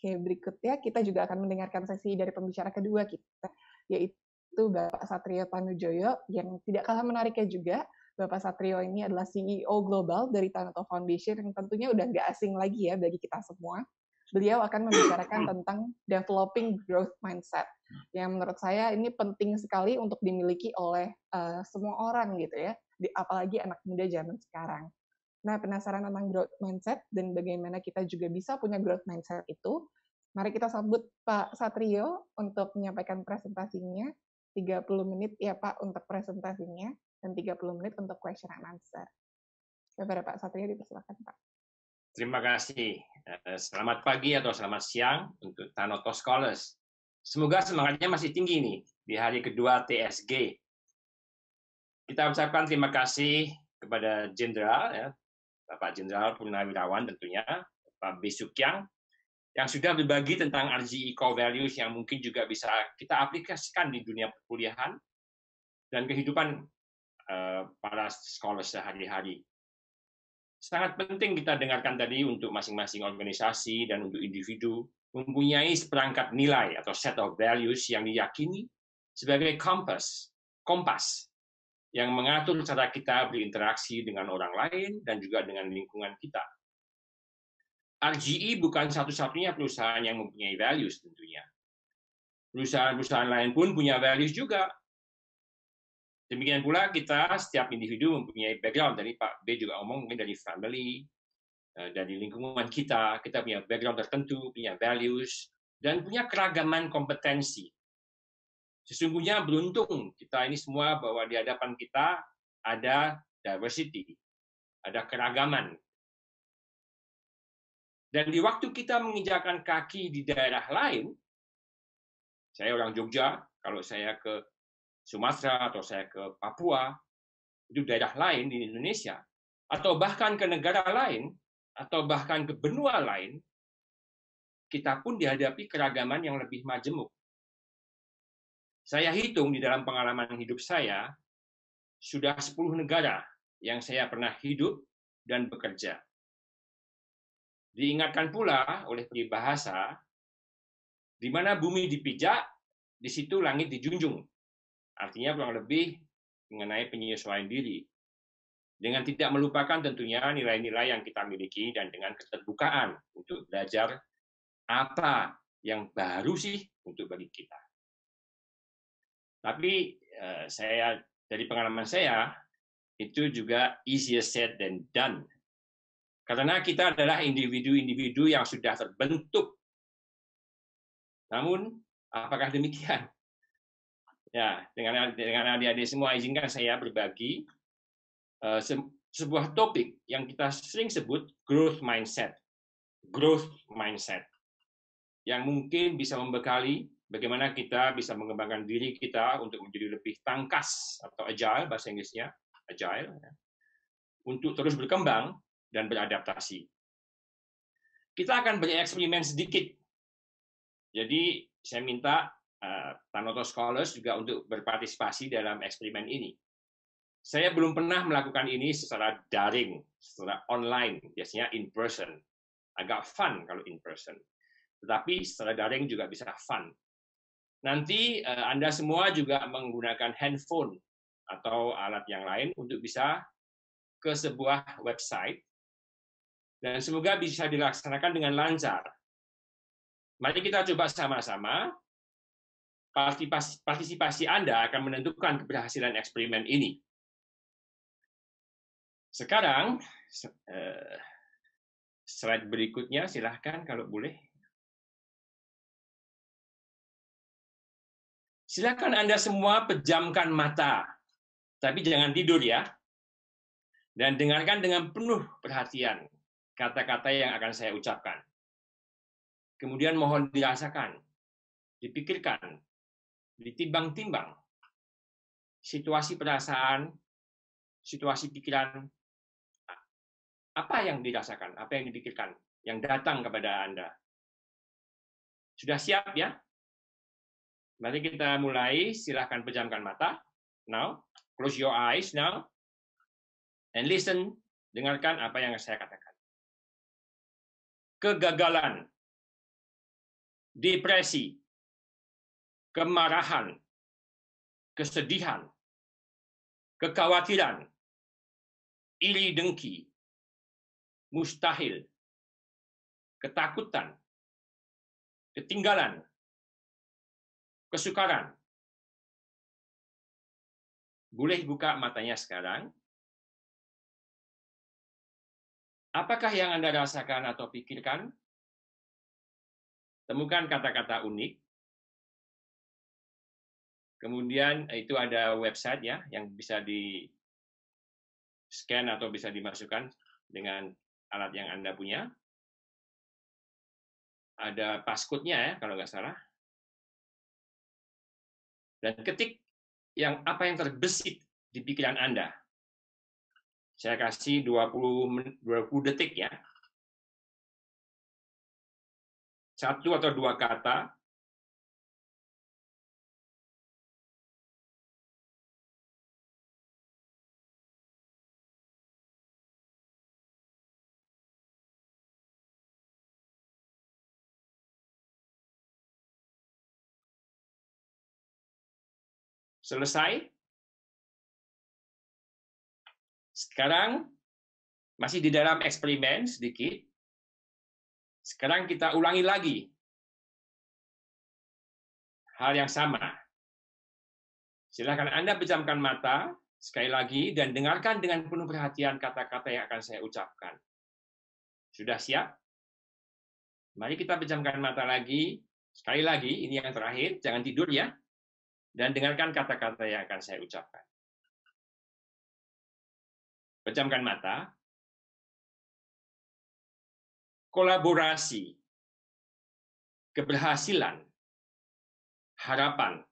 Oke, berikutnya kita juga akan mendengarkan sesi dari pembicara kedua kita, yaitu Bapak Satrio Tanujoyo, yang tidak kalah menariknya juga. Bapak Satrio ini adalah CEO Global dari Tanoto Foundation, yang tentunya udah nggak asing lagi ya bagi kita semua. Beliau akan membicarakan tentang developing growth mindset, yang menurut saya ini penting sekali untuk dimiliki oleh semua orang gitu ya, apalagi anak muda zaman sekarang. Nah, penasaran tentang growth mindset dan bagaimana kita juga bisa punya growth mindset itu, mari kita sambut Pak Satrio untuk menyampaikan presentasinya. 30 menit ya Pak untuk presentasinya, dan 30 menit untuk question and answer. Kepada Pak Satrio, dipersilakan Pak. Terima kasih. Selamat pagi atau selamat siang untuk Tanoto Scholars. Semoga semangatnya masih tinggi nih di hari kedua TSG. Kita ucapkan terima kasih kepada Jenderal, ya, Bapak Jenderal Purnawirawan tentunya, Pak B. Sukyang, yang sudah berbagi tentang RGE Core Values yang mungkin juga bisa kita aplikasikan di dunia perkuliahan dan kehidupan para scholars sehari-hari. Sangat penting kita dengarkan tadi untuk masing-masing organisasi dan untuk individu mempunyai seperangkat nilai atau set of values yang diyakini sebagai kompas yang mengatur cara kita berinteraksi dengan orang lain dan juga dengan lingkungan kita. RGE bukan satu-satunya perusahaan yang mempunyai values tentunya. Perusahaan-perusahaan lain pun punya values juga. Demikian pula kita, setiap individu mempunyai background. Dari Pak B juga ngomong mungkin dari family, dari lingkungan kita punya background tertentu, punya values, dan punya keragaman kompetensi. Sesungguhnya beruntung kita ini semua bahwa di hadapan kita ada diversity, ada keragaman. Dan di waktu kita menginjakan kaki di daerah lain, saya orang Jogja, kalau saya ke Sumatera atau saya ke Papua, itu daerah lain di Indonesia, atau bahkan ke negara lain, atau bahkan ke benua lain, kita pun dihadapi keragaman yang lebih majemuk. Saya hitung di dalam pengalaman hidup saya, sudah 10 negara yang saya pernah hidup dan bekerja. Diingatkan pula oleh peribahasa, di mana bumi dipijak, di situ langit dijunjung. Artinya kurang lebih mengenai penyesuaian diri. Dengan tidak melupakan tentunya nilai-nilai yang kita miliki dan dengan keterbukaan untuk belajar apa yang baru sih untuk bagi kita. Tapi dari pengalaman saya, itu juga easier said than done. Karena kita adalah individu-individu yang sudah terbentuk. Namun, apakah demikian? Ya, dengan adik-adik semua, izinkan saya berbagi sebuah topik yang kita sering sebut growth mindset. Growth mindset. Yang mungkin bisa membekali bagaimana kita bisa mengembangkan diri kita untuk menjadi lebih tangkas atau agile, bahasa Inggrisnya, agile, untuk terus berkembang dan beradaptasi. Kita akan bereksperimen sedikit. Jadi saya minta Tanoto Scholars juga untuk berpartisipasi dalam eksperimen ini. Saya belum pernah melakukan ini secara daring, secara online, biasanya in person. Agak fun kalau in person. Tetapi secara daring juga bisa fun. Nanti Anda semua juga menggunakan handphone atau alat yang lain untuk bisa ke sebuah website dan semoga bisa dilaksanakan dengan lancar. Mari kita coba sama-sama. Partisipasi Anda akan menentukan keberhasilan eksperimen ini. Sekarang, slide berikutnya, silahkan kalau boleh. Silakan Anda semua pejamkan mata, tapi jangan tidur ya. Dan dengarkan dengan penuh perhatian kata-kata yang akan saya ucapkan. Kemudian mohon dirasakan, dipikirkan, ditimbang-timbang situasi perasaan, situasi pikiran, apa yang dirasakan, apa yang dipikirkan, yang datang kepada Anda. Sudah siap ya? Mari kita mulai, silahkan pejamkan mata. Now, close your eyes now, and listen, dengarkan apa yang saya katakan. Kegagalan depresi, kemarahan, kesedihan, kekhawatiran, iri dengki, mustahil, ketakutan, ketinggalan, kesukaran. Boleh buka matanya sekarang. Apakah yang Anda rasakan atau pikirkan? Temukan kata-kata unik. Kemudian itu ada website ya yang bisa di scan atau bisa dimasukkan dengan alat yang Anda punya. Ada passcode-nya ya kalau nggak salah. Dan ketik apa yang terbesit di pikiran Anda. Saya kasih 20 detik ya. Satu atau dua kata. Selesai. Sekarang masih di dalam eksperimen sedikit. Sekarang kita ulangi lagi hal yang sama. Silakan Anda pejamkan mata sekali lagi dan dengarkan dengan penuh perhatian kata-kata yang akan saya ucapkan. Sudah siap? Mari kita pejamkan mata lagi. Sekali lagi, ini yang terakhir. Jangan tidur ya. Dan dengarkan kata-kata yang akan saya ucapkan. Pejamkan mata. Kolaborasi, keberhasilan, harapan,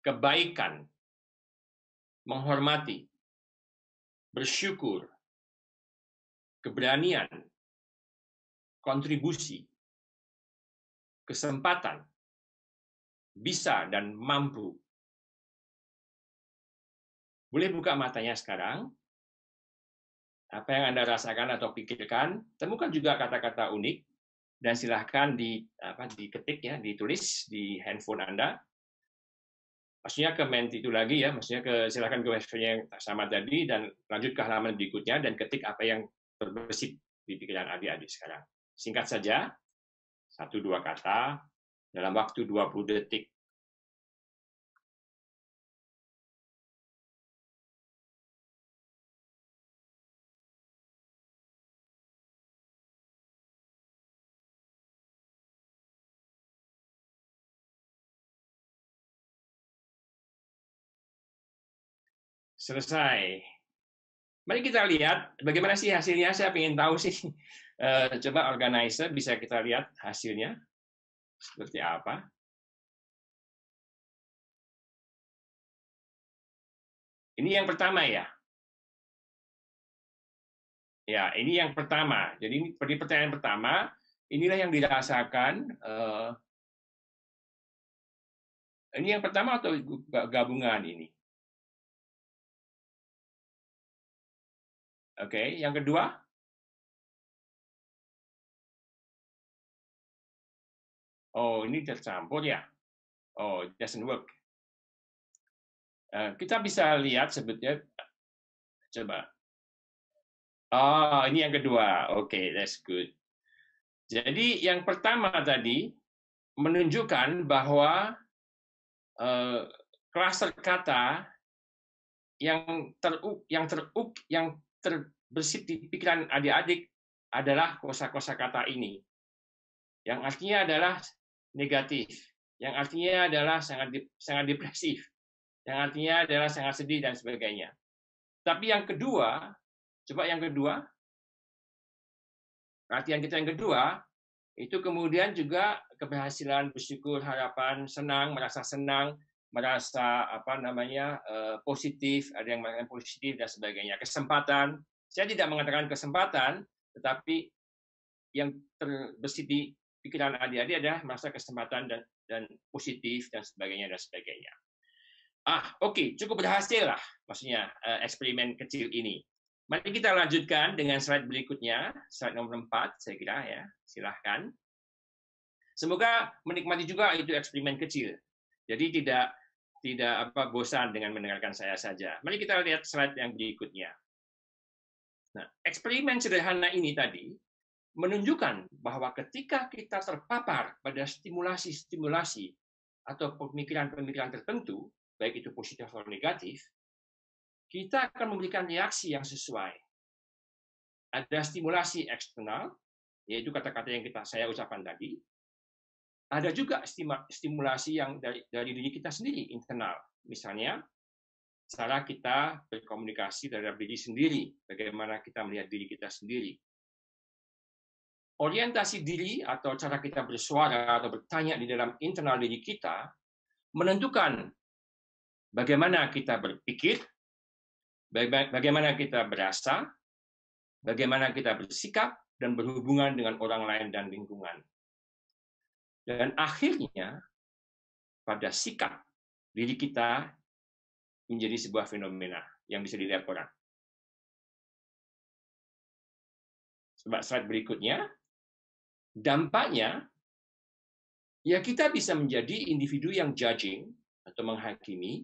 kebaikan, menghormati, bersyukur, keberanian, kontribusi, kesempatan, bisa dan mampu. Boleh buka matanya sekarang. Apa yang Anda rasakan atau pikirkan, temukan juga kata-kata unik dan silahkan diketik ya, ditulis di handphone Anda. Maksudnya ke itu lagi ya, maksudnya silahkan ke website yang sama tadi dan lanjut ke halaman berikutnya dan ketik apa yang terbesit di pikiran adik-adik sekarang. Singkat saja, 1-2 kata dalam waktu 20 detik. Selesai. Mari kita lihat bagaimana sih hasilnya. Saya ingin tahu sih. Coba organizer bisa kita lihat hasilnya seperti apa. Ini yang pertama ya. Ya, ini yang pertama. Jadi ini pertanyaan pertama. Inilah yang dirasakan. Ini yang pertama atau gabungan ini? Oke, yang kedua? Oh, ini tercampur ya. Oh, it doesn't work. Kita bisa lihat sebetulnya. Coba. Oh, ini yang kedua. Oke, that's good. Jadi yang pertama tadi menunjukkan bahwa klaster kata yang terbesit di pikiran adik-adik adalah kosa-kosa kata ini, yang artinya adalah negatif, yang artinya adalah sangat depresif, yang artinya adalah sangat sedih dan sebagainya. Tapi yang kedua, coba yang kedua, perhatian kita yang kedua, itu kemudian juga keberhasilan, bersyukur, harapan, senang, merasa positif, ada yang mengatakan positif dan sebagainya. Kesempatan, saya tidak mengatakan kesempatan, tetapi yang terbesit di pikiran adik-adik adalah merasa kesempatan dan positif dan sebagainya. Oke, cukup berhasil lah, maksudnya eksperimen kecil ini. Mari kita lanjutkan dengan slide berikutnya, slide nomor 4, saya kira ya, silahkan. Semoga menikmati juga itu eksperimen kecil. Jadi tidak bosan dengan mendengarkan saya saja. Mari kita lihat slide yang berikutnya. Nah, eksperimen sederhana ini tadi menunjukkan bahwa ketika kita terpapar pada stimulasi-stimulasi atau pemikiran-pemikiran tertentu, baik itu positif atau negatif, kita akan memberikan reaksi yang sesuai. Ada stimulasi eksternal, yaitu kata-kata yang saya ucapkan tadi. Ada juga stimulasi yang dari diri kita sendiri, internal. Misalnya, cara kita berkomunikasi terhadap diri sendiri, bagaimana kita melihat diri kita sendiri. Orientasi diri atau cara kita bersuara atau bertanya di dalam internal diri kita menentukan bagaimana kita berpikir, bagaimana kita berasa, bagaimana kita bersikap, dan berhubungan dengan orang lain dan lingkungan. Dan akhirnya, pada sikap diri kita menjadi sebuah fenomena yang bisa dilihat orang. Coba slide berikutnya. Dampaknya, ya kita bisa menjadi individu yang judging atau menghakimi,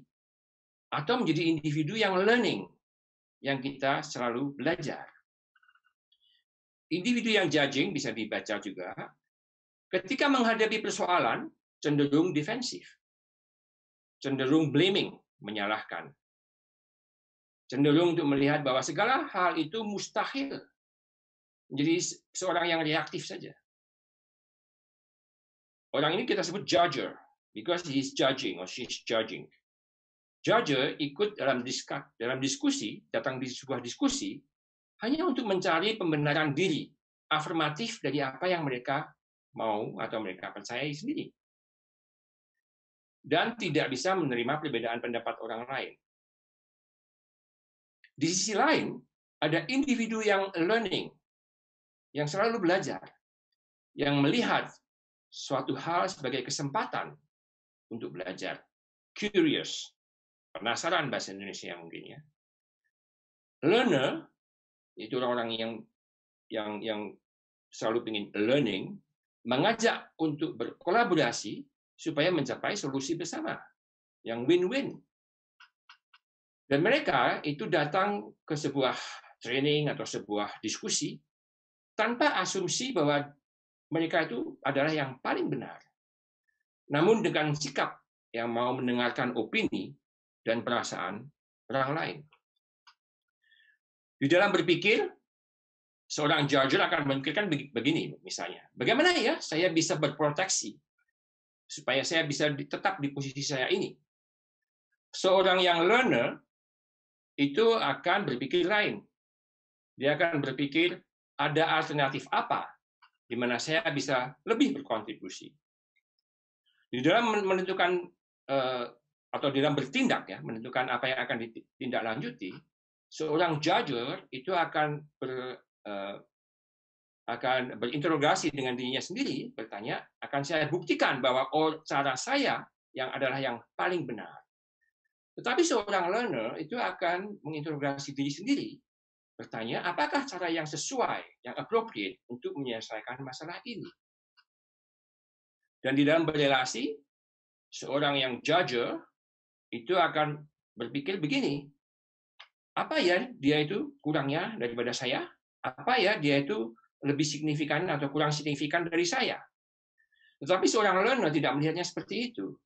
atau menjadi individu yang learning, yang kita selalu belajar. Individu yang judging bisa dibaca juga, ketika menghadapi persoalan, cenderung defensif, cenderung blaming, menyalahkan, cenderung untuk melihat bahwa segala hal itu mustahil, menjadi seorang yang reaktif saja. Orang ini kita sebut judger, because he is judging or she is judging. Judger ikut dalam diskusi, datang di sebuah diskusi, hanya untuk mencari pembenaran diri, afirmatif dari apa yang mereka mau atau mereka percayai sendiri. Dan tidak bisa menerima perbedaan pendapat orang lain. Di sisi lain, ada individu yang learning, yang selalu belajar, yang melihat suatu hal sebagai kesempatan untuk belajar. Curious, penasaran bahasa Indonesia mungkin ya. Learner, itu orang-orang yang selalu ingin learning, mengajak untuk berkolaborasi supaya mencapai solusi bersama yang win-win. Dan mereka itu datang ke sebuah training atau sebuah diskusi tanpa asumsi bahwa mereka itu adalah yang paling benar. Namun dengan sikap yang mau mendengarkan opini dan perasaan orang lain. Di dalam berpikir, seorang judger akan memikirkan begini misalnya. Bagaimana ya saya bisa berproteksi supaya saya bisa tetap di posisi saya ini? Seorang yang learner itu akan berpikir lain. Dia akan berpikir ada alternatif apa di mana saya bisa lebih berkontribusi. Di dalam menentukan atau di dalam bertindak ya, menentukan apa yang akan ditindaklanjuti, seorang judger itu akan berinterogasi dengan dirinya sendiri, bertanya, akan saya buktikan bahwa cara saya yang adalah yang paling benar. Tetapi seorang learner itu akan menginterogasi diri sendiri, bertanya, apakah cara yang sesuai, yang appropriate untuk menyelesaikan masalah ini? Dan di dalam berrelasi, seorang yang judger itu akan berpikir begini, apa ya dia itu kurangnya daripada saya? Apa ya dia itu lebih signifikan atau kurang signifikan dari saya? Tetapi seorang learner tidak melihatnya seperti itu.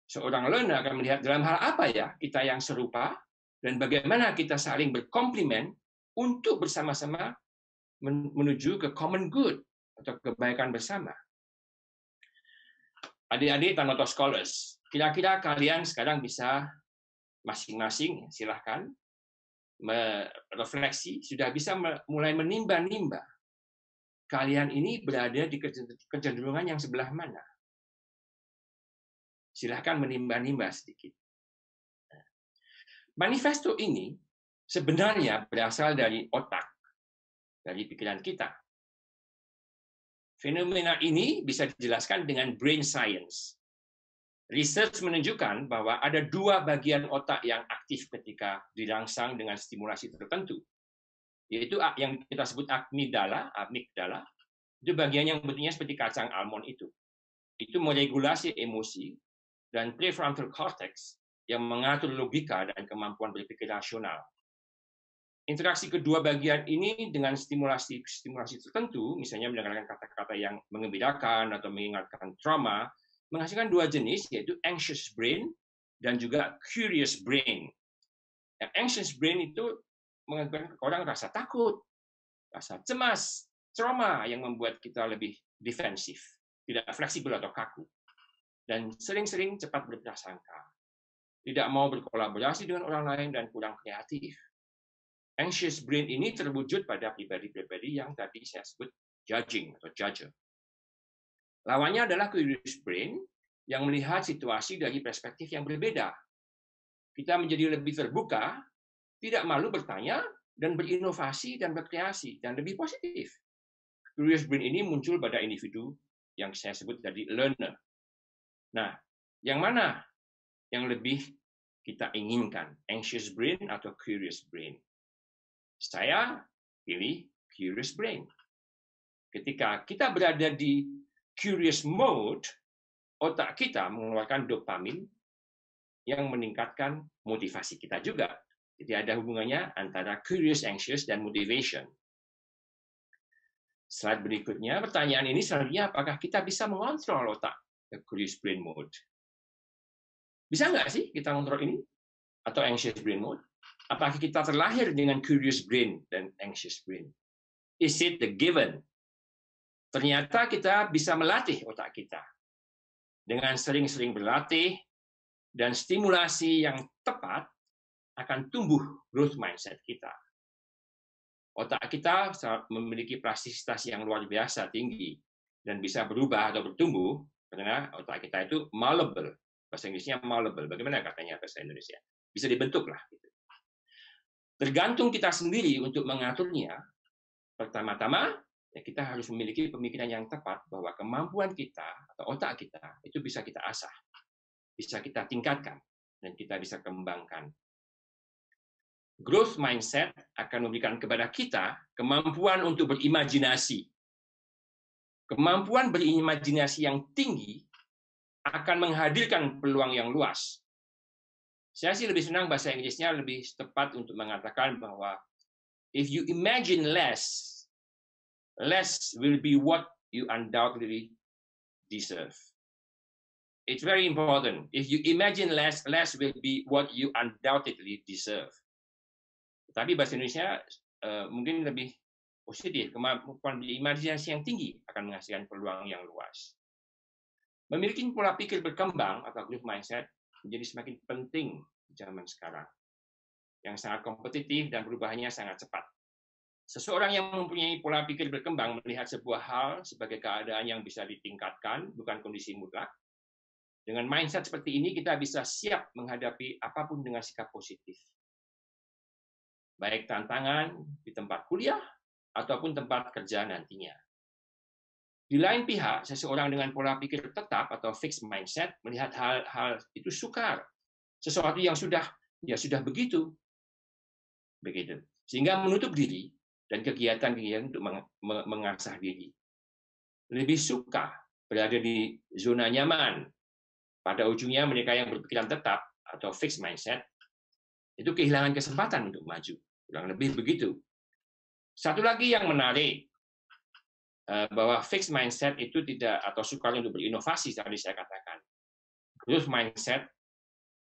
Seorang learner akan melihat dalam hal apa ya kita yang serupa, dan bagaimana kita saling berkomplimen untuk bersama-sama menuju ke common good atau kebaikan bersama. Adik-adik Tanoto Scholars, kira-kira kalian sekarang bisa masing-masing silahkan merefleksi, sudah bisa mulai menimba-nimba kalian ini berada di kecenderungan yang sebelah mana. Silahkan menimba-nimba sedikit. Manifesto ini sebenarnya berasal dari otak, dari pikiran kita. Fenomena ini bisa dijelaskan dengan brain science. Research menunjukkan bahwa ada dua bagian otak yang aktif ketika dirangsang dengan stimulasi tertentu, yaitu yang kita sebut amigdala, Itu bagian yang bentuknya seperti kacang almond itu. Itu meregulasi emosi dan prefrontal cortex yang mengatur logika dan kemampuan berpikir rasional. Interaksi kedua bagian ini dengan stimulasi tertentu, misalnya mendengarkan kata-kata yang mengembirakan atau mengingatkan trauma, menghasilkan dua jenis, yaitu anxious brain dan juga curious brain. Yang anxious brain itu mengakibatkan orang rasa takut, rasa cemas, trauma yang membuat kita lebih defensif, tidak fleksibel atau kaku, dan sering-sering cepat berprasangka, tidak mau berkolaborasi dengan orang lain, dan kurang kreatif. Anxious brain ini terwujud pada pribadi-pribadi yang tadi saya sebut judging atau judger. Lawannya adalah curious brain yang melihat situasi dari perspektif yang berbeda. Kita menjadi lebih terbuka, tidak malu bertanya, dan berinovasi dan berkreasi, dan lebih positif. Curious brain ini muncul pada individu yang saya sebut tadi learner. Nah, yang mana yang lebih kita inginkan? Anxious brain atau curious brain? Saya pilih curious brain. Ketika kita berada di curious mode, otak kita mengeluarkan dopamin yang meningkatkan motivasi kita juga. Jadi ada hubungannya antara curious, anxious, dan motivation. Slide berikutnya, pertanyaan ini selanjutnya, apakah kita bisa mengontrol otak ke curious brain mode? Bisa nggak sih kita mengontrol ini? Atau anxious brain mode? Apakah kita terlahir dengan curious brain dan anxious brain? Is it the given? Ternyata kita bisa melatih otak kita. Dengan sering-sering berlatih dan stimulasi yang tepat akan tumbuh growth mindset kita. Otak kita memiliki plastisitas yang luar biasa tinggi dan bisa berubah atau bertumbuh karena otak kita itu malleable. Bahasa Inggrisnya malleable. Bagaimana katanya bahasa Indonesia? Bisa dibentuk lah. Tergantung kita sendiri untuk mengaturnya. Pertama-tama, ya kita harus memiliki pemikiran yang tepat bahwa kemampuan kita atau otak kita itu bisa kita asah, bisa kita tingkatkan, dan kita bisa kembangkan. Growth mindset akan memberikan kepada kita kemampuan untuk berimajinasi. Kemampuan berimajinasi yang tinggi akan menghadirkan peluang yang luas. Saya sih lebih senang bahasa Inggrisnya lebih tepat untuk mengatakan bahwa if you imagine less, less will be what you undoubtedly deserve. It's very important. If you imagine less, less will be what you undoubtedly deserve. Tapi bahasa Indonesia mungkin lebih positif. Kemampuan berimajinasi yang tinggi akan menghasilkan peluang yang luas. Memiliki pola pikir berkembang atau growth mindset menjadi semakin penting di zaman sekarang, yang sangat kompetitif dan perubahannya sangat cepat. Seseorang yang mempunyai pola pikir berkembang melihat sebuah hal sebagai keadaan yang bisa ditingkatkan, bukan kondisi mutlak. Dengan mindset seperti ini, kita bisa siap menghadapi apapun dengan sikap positif. Baik tantangan di tempat kuliah, ataupun tempat kerja nantinya. Di lain pihak, seseorang dengan pola pikir tetap atau fixed mindset melihat hal-hal itu sukar. Sesuatu yang sudah begitu. Sehingga menutup diri dan kegiatan-kegiatan untuk mengasah diri. Lebih suka berada di zona nyaman. Pada ujungnya mereka yang berpikiran tetap atau fixed mindset itu kehilangan kesempatan untuk maju. Kurang lebih begitu. Satu lagi yang menarik, bahwa fixed mindset itu tidak atau sukar untuk berinovasi tadi saya katakan. Growth mindset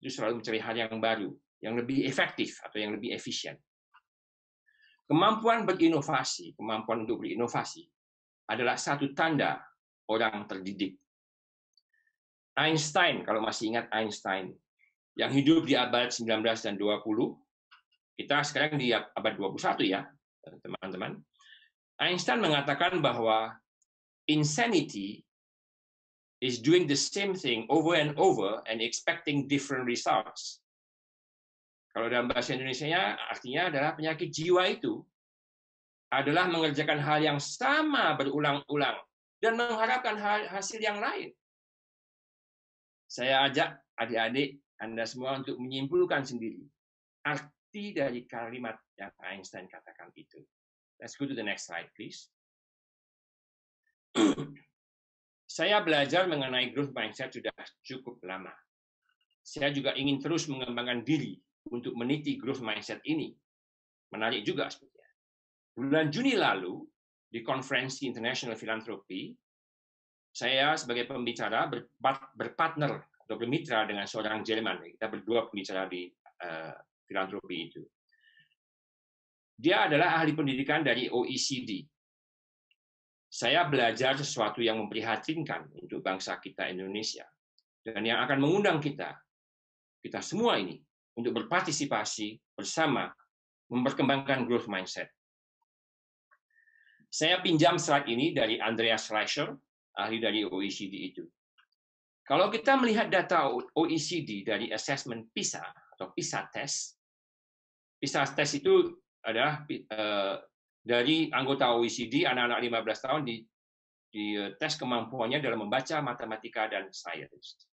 itu selalu mencari hal yang baru, yang lebih efektif atau yang lebih efisien. Kemampuan berinovasi, kemampuan untuk berinovasi adalah satu tanda orang terdidik. Einstein, kalau masih ingat Einstein, yang hidup di abad 19 dan 20, kita sekarang di abad 21 ya, teman-teman. Einstein mengatakan bahwa insanity is doing the same thing over and over and expecting different results. Kalau dalam bahasa Indonesianya artinya adalah penyakit jiwa itu adalah mengerjakan hal yang sama berulang-ulang dan mengharapkan hasil yang lain. Saya ajak adik-adik Anda semua untuk menyimpulkan sendiri arti dari kalimat yang Einstein katakan itu. Let's go to the next slide, please. Saya belajar mengenai growth mindset sudah cukup lama. Saya juga ingin terus mengembangkan diri untuk meniti growth mindset ini. Menarik juga sebetulnya. Bulan Juni lalu, di konferensi International Philanthropy, saya sebagai pembicara berpartner atau bermitra dengan seorang Jerman. Kita berdua pembicara di filantropi itu. Dia adalah ahli pendidikan dari OECD. Saya belajar sesuatu yang memprihatinkan untuk bangsa kita Indonesia. Dan yang akan mengundang kita semua ini, untuk berpartisipasi bersama memperkembangkan growth mindset. Saya pinjam slide ini dari Andreas Schleicher, ahli dari OECD itu. Kalau kita melihat data OECD dari assessment PISA atau PISA test itu adalah dari anggota OECD anak-anak 15 tahun di tes kemampuannya dalam membaca, matematika, dan sains.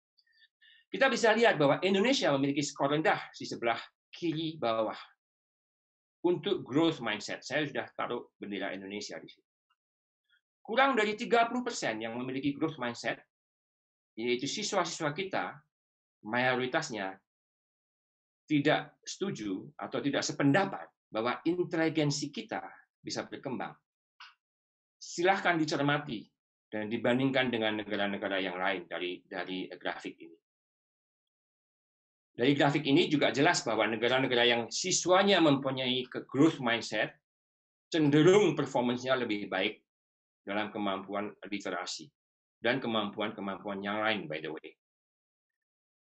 Kita bisa lihat bahwa Indonesia memiliki skor rendah di sebelah kiri bawah untuk growth mindset. Saya sudah taruh bendera Indonesia di sini. Kurang dari 30% yang memiliki growth mindset, yaitu siswa-siswa kita, mayoritasnya tidak setuju atau tidak sependapat bahwa inteligensi kita bisa berkembang. Silahkan dicermati dan dibandingkan dengan negara-negara yang lain dari grafik ini. Dari grafik ini juga jelas bahwa negara-negara yang siswanya mempunyai growth mindset cenderung performance-nya lebih baik dalam kemampuan literasi dan kemampuan-kemampuan yang lain, by the way.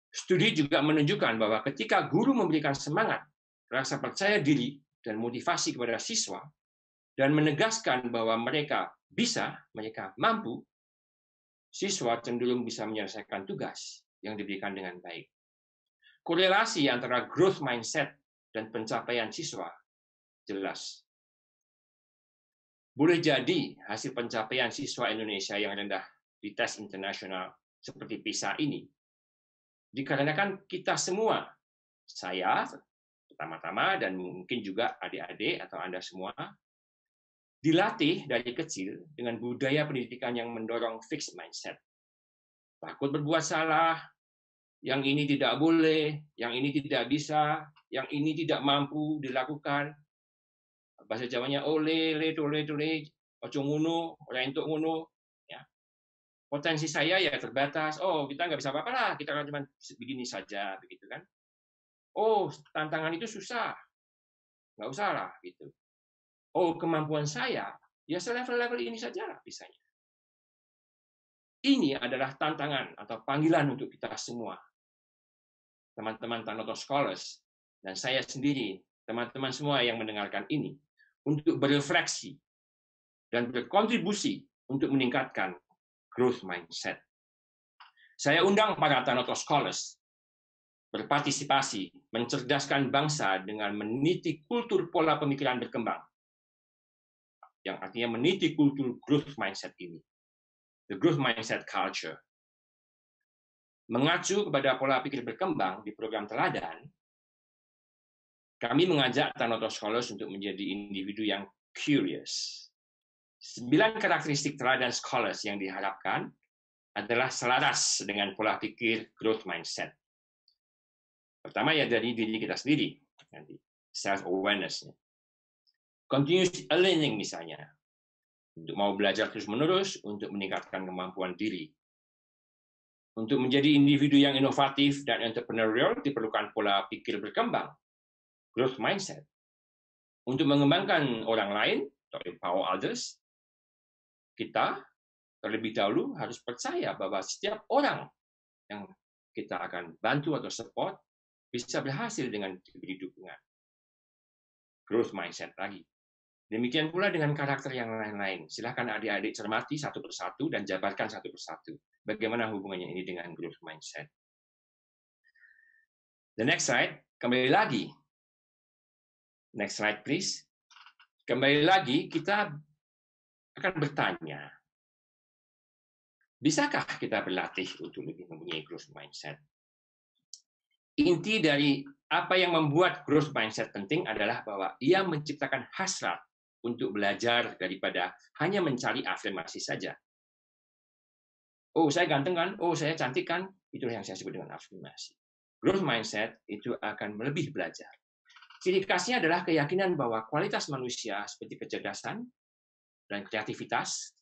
Studi juga menunjukkan bahwa ketika guru memberikan semangat, rasa percaya diri, dan motivasi kepada siswa, dan menegaskan bahwa mereka bisa, mereka mampu, siswa cenderung bisa menyelesaikan tugas yang diberikan dengan baik. Korelasi antara growth mindset dan pencapaian siswa jelas. Boleh jadi hasil pencapaian siswa Indonesia yang rendah di tes internasional seperti PISA ini dikarenakan kita semua, saya pertama-tama dan mungkin juga adik-adik atau Anda semua, dilatih dari kecil dengan budaya pendidikan yang mendorong fixed mindset. Takut berbuat salah, yang ini tidak boleh, yang ini tidak bisa, yang ini tidak mampu dilakukan. Bahasa Jawanya ole, tole, ojo ngono, ora entuk ngono. Ya. Potensi saya ya terbatas. Oh, kita nggak bisa apa-apa lah, kita kan cuma begini saja, begitu kan? Oh, tantangan itu susah, nggak usah lah, gitu. Oh, kemampuan saya, ya selevel-level ini saja lah bisanya. Ini adalah tantangan atau panggilan untuk kita semua, teman-teman Tanoto Scholars, dan saya sendiri, teman-teman semua yang mendengarkan ini, untuk berefleksi dan berkontribusi untuk meningkatkan growth mindset. Saya undang para Tanoto Scholars berpartisipasi, mencerdaskan bangsa dengan meniti kultur pola pemikiran berkembang, yang artinya meniti kultur growth mindset ini, the growth mindset culture. Mengacu kepada pola pikir berkembang di program teladan, kami mengajak Tanoto Scholars untuk menjadi individu yang curious. 9 karakteristik teladan scholars yang diharapkan adalah selaras dengan pola pikir growth mindset. Pertama ya dari diri kita sendiri, nanti self-awareness. Continuous learning misalnya, untuk mau belajar terus-menerus untuk meningkatkan kemampuan diri. Untuk menjadi individu yang inovatif dan entrepreneurial diperlukan pola pikir berkembang, growth mindset. Untuk mengembangkan orang lain, atau empower others, kita terlebih dahulu harus percaya bahwa setiap orang yang kita akan bantu atau support bisa berhasil dengan diberi dukungan. Growth mindset lagi. Demikian pula dengan karakter yang lain-lain. Silakan adik-adik cermati satu persatu dan jabarkan satu persatu. Bagaimana hubungannya ini dengan growth mindset. The next slide, kembali lagi. Next slide, please. Kembali lagi, kita akan bertanya, bisakah kita berlatih untuk lebih mempunyai growth mindset? Inti dari apa yang membuat growth mindset penting adalah bahwa ia menciptakan hasrat untuk belajar daripada hanya mencari afirmasi saja. Oh, saya ganteng kan? Oh, saya cantik kan? Itulah yang saya sebut dengan afirmasi. Growth mindset itu akan lebih belajar. Ciri khasnya adalah keyakinan bahwa kualitas manusia seperti kecerdasan dan kreativitas,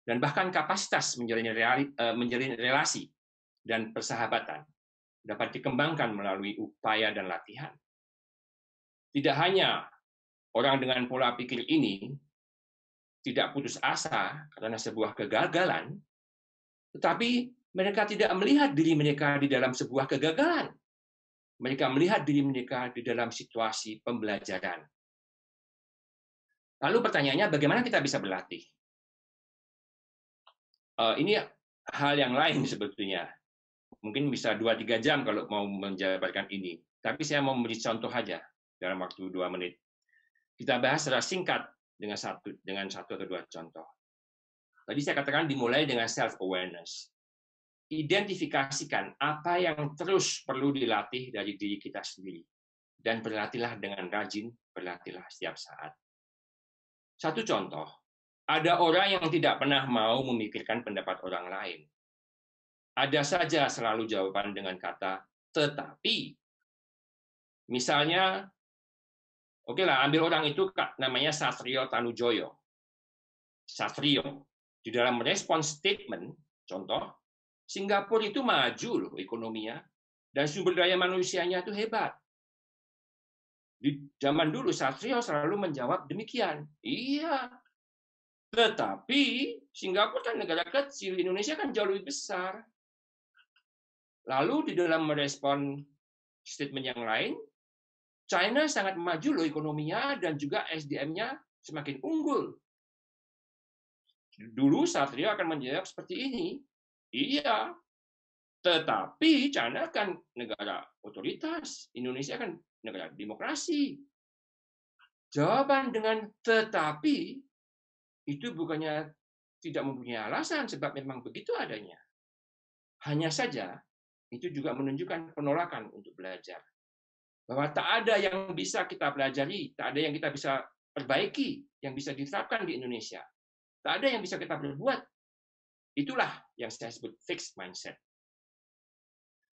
dan bahkan kapasitas menjalin relasi dan persahabatan dapat dikembangkan melalui upaya dan latihan. Tidak hanya orang dengan pola pikir ini tidak putus asa karena sebuah kegagalan, tetapi mereka tidak melihat diri mereka di dalam sebuah kegagalan. Mereka melihat diri mereka di dalam situasi pembelajaran. Lalu pertanyaannya, bagaimana kita bisa berlatih? Ini hal yang lain sebetulnya. Mungkin bisa 2-3 jam kalau mau menjabarkan ini. Tapi saya mau memberi contoh saja dalam waktu 2 menit. Kita bahas secara singkat dengan satu atau 2 contoh. Tadi saya katakan dimulai dengan self-awareness. Identifikasikan apa yang terus perlu dilatih dari diri kita sendiri. Dan berlatihlah dengan rajin, berlatihlah setiap saat. Satu contoh, ada orang yang tidak pernah mau memikirkan pendapat orang lain. Ada saja selalu jawaban dengan kata tetapi. Misalnya, oke lah, ambil orang itu namanya Satrio Tanujoyo. Satrio, di dalam respon statement, contoh, Singapura itu maju loh ekonominya, dan sumber daya manusianya itu hebat. Di zaman dulu Satrio selalu menjawab demikian. Iya, tetapi Singapura kan negara kecil, Indonesia kan jauh lebih besar. Lalu di dalam merespon statement yang lain, China sangat maju loh ekonominya dan juga SDM-nya semakin unggul. Dulu Satrio akan menjawab seperti ini. Iya, tetapi China kan negara otoritas, Indonesia kan negara demokrasi. Jawaban dengan tetapi itu bukannya tidak mempunyai alasan, sebab memang begitu adanya. Hanya saja itu juga menunjukkan penolakan untuk belajar. Bahwa tak ada yang bisa kita pelajari, tak ada yang kita bisa perbaiki, yang bisa diterapkan di Indonesia. Tak ada yang bisa kita berbuat. Itulah yang saya sebut fixed mindset.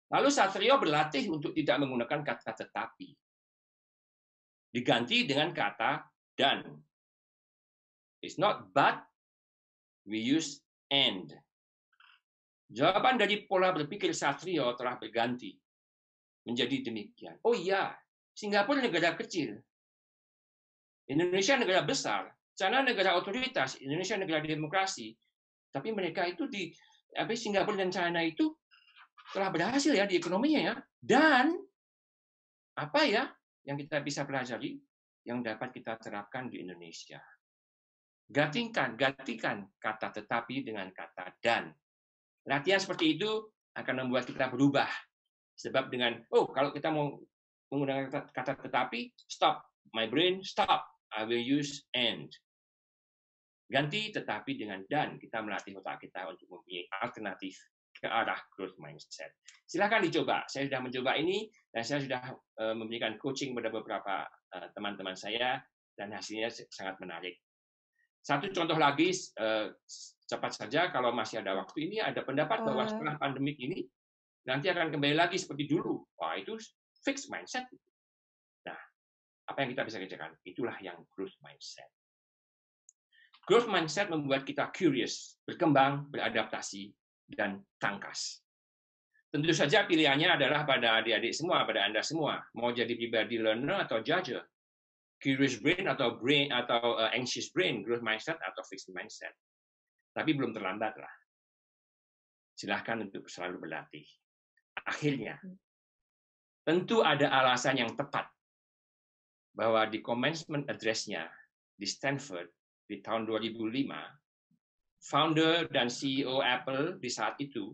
Lalu Satrio berlatih untuk tidak menggunakan kata tetapi. Diganti dengan kata dan. It's not but, we use and. Jawaban dari pola berpikir Satrio telah berganti menjadi demikian. Oh iya, Singapura negara kecil. Indonesia negara besar. China negara otoritas, Indonesia negara demokrasi. Tapi mereka itu Singapura dan China itu telah berhasil ya di ekonominya ya. Dan apa ya yang kita bisa pelajari yang dapat kita terapkan di Indonesia? Gantikan kata tetapi dengan kata dan. Latihan seperti itu akan membuat kita berubah. Sebab dengan kalau kita mau menggunakan kata tetapi, stop. My brain, stop. I will use and. Ganti tetapi dengan dan. Kita melatih otak kita untuk mempunyai alternatif ke arah growth mindset. Silakan dicoba. Saya sudah mencoba ini dan saya sudah memberikan coaching pada beberapa teman-teman saya dan hasilnya sangat menarik. Satu contoh lagi, cepat saja kalau masih ada waktu ini, ada pendapat bahwa setelah pandemik ini nanti akan kembali lagi seperti dulu. Wah, itu fixed mindset. Nah, apa yang kita bisa kerjakan? Itulah yang growth mindset. Growth mindset membuat kita curious, berkembang, beradaptasi, dan tangkas. Tentu saja pilihannya adalah pada adik-adik semua, pada Anda semua. Mau jadi pribadi learner atau judger, curious brain atau anxious brain, growth mindset atau fixed mindset. Tapi belum terlambat lah. Silahkan untuk selalu berlatih. Akhirnya, tentu ada alasan yang tepat bahwa di commencement address-nya di Stanford di tahun 2005, founder dan CEO Apple di saat itu,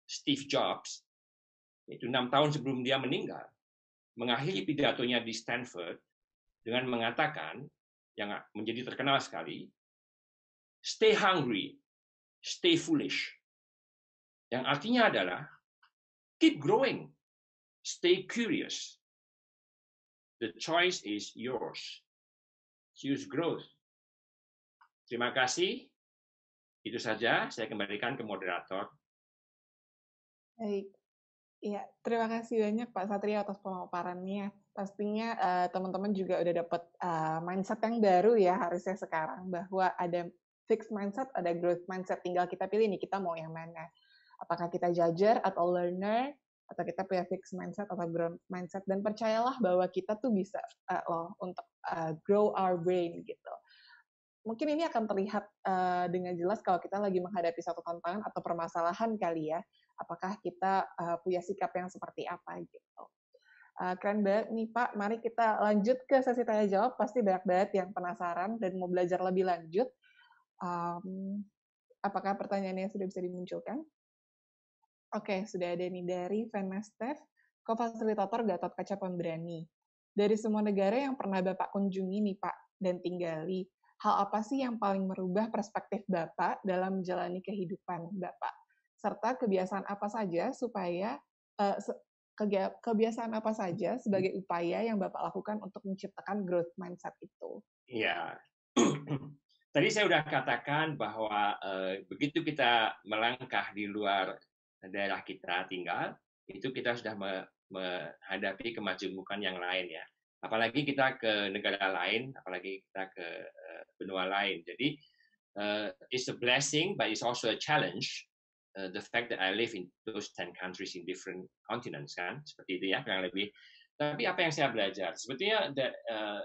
Steve Jobs, itu 6 tahun sebelum dia meninggal, mengakhiri pidatonya di Stanford dengan mengatakan, yang menjadi terkenal sekali, stay hungry, stay foolish. Yang artinya adalah, keep growing, stay curious. The choice is yours. Choose growth. Terima kasih. Itu saja, saya kembalikan ke moderator. Baik. Iya, terima kasih banyak Pak Satrio atas pemaparannya. Pastinya teman-teman juga udah dapat mindset yang baru ya harusnya sekarang, bahwa ada fixed mindset, ada growth mindset. Tinggal kita pilih nih, kita mau yang mana. Apakah kita judger atau learner, atau kita punya fixed mindset atau growth mindset. Dan percayalah bahwa kita tuh bisa loh untuk grow our brain gitu. Mungkin ini akan terlihat dengan jelas kalau kita lagi menghadapi satu tantangan atau permasalahan kali ya. Apakah kita punya sikap yang seperti apa gitu. Keren banget nih Pak. Mari kita lanjut ke sesi tanya jawab. Pasti banyak banget yang penasaran dan mau belajar lebih lanjut. Apakah pertanyaannya sudah bisa dimunculkan? Oke, sudah ada nih dari Vanestef, co-fasilitator Gatot Kaca Pemberani. Dari semua negara yang pernah Bapak kunjungi nih Pak, dan tinggali, hal apa sih yang paling merubah perspektif Bapak dalam menjalani kehidupan Bapak? Serta kebiasaan apa saja supaya kebiasaan apa saja sebagai upaya yang Bapak lakukan untuk menciptakan growth mindset itu? Ya, tadi saya sudah katakan bahwa begitu kita melangkah di luar daerah kita tinggal, itu kita sudah menghadapi kemajemukan yang lain ya. Apalagi kita ke negara lain, apalagi kita ke benua lain. Jadi it's a blessing, but it's also a challenge. The fact that I live in those 10 countries in different continents kan, seperti itu ya kurang lebih. Tapi apa yang saya belajar? Sebetulnya